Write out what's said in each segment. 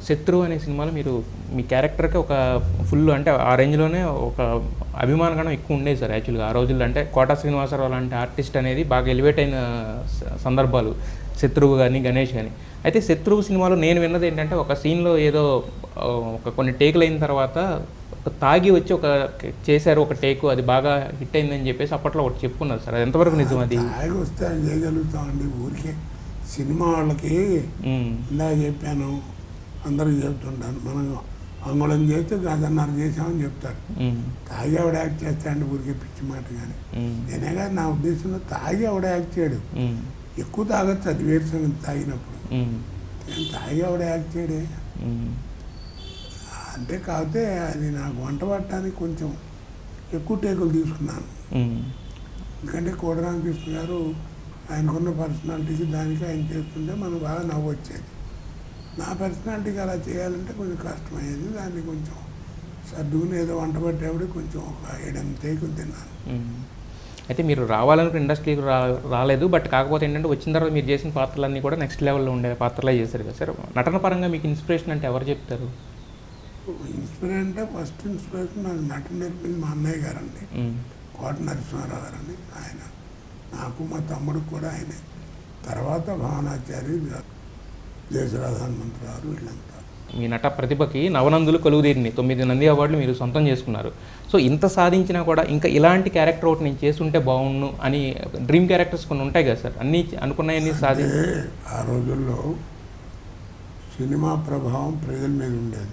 'శత్రువు' అనే సినిమాలో మీరు మీ క్యారెక్టర్‌కి ఒక ఫుల్ అంటే ఆ రేంజ్‌లోనే ఒక అభిమానగణం ఎక్కువ ఉండేది సార్ యాక్చువల్‌గా. ఆ రోజుల్లో అంటే 'కోటా శ్రీనివాసరావు' లాంటి ఆర్టిస్ట్ అనేది బాగా ఎలివేట్ అయిన సందర్భాలు 'శత్రువు' గాని, 'గణేష్' గాని. అయితే 'శత్రువు' సినిమాలో నేను విన్నదేంటంటే ఒక సీన్‌లో ఏదో ఒక కొన్ని టేకులయిన తర్వాత ఒక తాగి వచ్చి చేశారు ఒక టేకు అది బాగా హిట్ అయిందని చెప్పేసి అప్పట్లో ఒకటి చెప్పుకున్నారు సార్. అది ఎంతవరకు నిజం అది? తాగి వస్తే అది చేయగలుగుతామండి. ఊరికే సినిమా వాళ్ళకి ఇందాక చెప్పాను, అందరూ చెప్తుంటాను, మనం అంగుళం చేస్తే గదన్నర చేసామని చెప్తారు. తాగి ఎవడ యాక్ట్ చేస్తాడండి ఊరికే పిచ్చి మాట. కానీ నేనే కాదు, నా ఉద్దేశంలో తాగి ఎవడ యాక్ట్ చేయడు. ఎక్కువ తాగొచ్చు, అది వేరు సంగతి తాగినప్పుడు. తాగి ఎవడ యాక్ట్ చేయడే అంటే. కాకపోతే అది నాకు వంట పట్టడానికి కొంచెం ఎక్కువ టేకులు తీసుకున్నాను. ఎందుకంటే కోట రామకృష్ణ గారు ఆయనకున్న పర్సనాలిటీకి దానికి ఆయన చేస్తుంటే మనకు బాగా నవ్వు వచ్చేది. నా పర్సనాలిటీకి అలా చేయాలంటే కొంచెం కష్టమయ్యేది. దాన్ని కొంచెం సర్దుకుని ఏదో వంట పట్టేప్పుడు కొంచెం ఒక 7-8 టేకులు తిన్నాను. అయితే మీరు రావాలనుకున్న ఇండస్ట్రీకి రాలేదు. బట్ కాకపోతే ఏంటంటే వచ్చిన తర్వాత మీరు చేసిన పాత్రలన్నీ కూడా నెక్స్ట్ లెవెల్లో ఉండే పాత్రలే చేశారు కదా సార్. నటన పరంగా మీకు ఇన్స్పిరేషన్ అంటే ఎవరు చెప్తారు? ఇన్స్పిరేషన్ అంటే ఫస్ట్ ఇన్స్పిరేషన్ నాకు నటన నేర్పింది మా అన్నయ్య గారండి, కోట నరసింహారావు గారండి. ఆయన నాకు మా తమ్ముడికి కూడా ఆయనే. తర్వాత భావనాచారి, దేశరాధానమంత్రి గారు, వీళ్ళంతా. మీ నట ప్రతిభకి నవనందులు కొలువుదీరిని 9 నంది అవార్డులు మీరు సొంతం చేసుకున్నారు. సో ఇంత సాధించినా కూడా ఇంకా ఇలాంటి క్యారెక్టర్ ఒకటి నేను చేస్తుంటే బాగుండు అని డ్రీమ్ క్యారెక్టర్స్ కొన్ని ఉంటాయి కదా సార్. అన్నీ అనుకున్నాయన్నీ సాధించి ఆ రోజుల్లో సినిమా ప్రభావం ప్రజల మీద ఉండేది.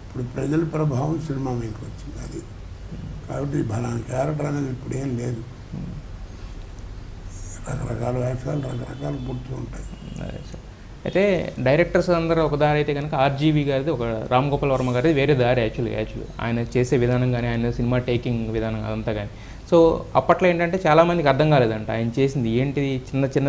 ఇప్పుడు ప్రజల ప్రభావం సినిమా మీదకి వచ్చింది. అది కాబట్టి బలానా క్యారెక్టర్ అనేది ఇప్పుడు ఏం లేదు. రకరకాల వేషాలు రకరకాలు పుడుతూ ఉంటాయి. అయితే డైరెక్టర్స్ అందరూ ఒక దారి అయితే కనుక ఆర్జీవి గారిది, ఒక రామ్ గోపాల్ వర్మ గారిది వేరే దారి యాక్చువల్లీ ఆయన చేసే విధానం కానీ, ఆయన సినిమా టేకింగ్ విధానం అదంతా కానీ. సో అప్పట్లో ఏంటంటే చాలామందికి అర్థం కాలేదంట ఆయన చేసింది ఏంటిది, చిన్న చిన్న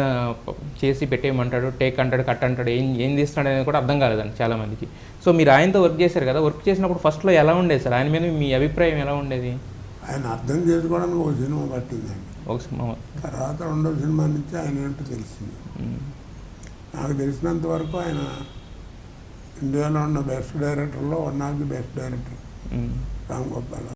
చేసి పెట్టేయమంటాడు, టేక్ అంటాడు, కట్ అంటాడు, ఏం తీస్తున్నాడు అనేది కూడా అర్థం కాలేదంట చాలామందికి. సో మీరు ఆయనతో వర్క్ చేశారు కదా, వర్క్ చేసినప్పుడు ఫస్ట్లో ఎలా ఉండేది సార్? ఆయన మీద మీ అభిప్రాయం ఎలా ఉండేది? ఆయన అర్థం చేసుకోవడానికి ఒక సినిమా పట్టిందండి. ఒక సినిమా తర్వాత రెండో సినిమా నుంచి ఆయన ఏంటో తెలిసింది. నాకు తెలిసినంత వరకు ఆయన ఇండియాలో ఉన్న బెస్ట్ డైరెక్టర్లో one of the best director Ram Gopal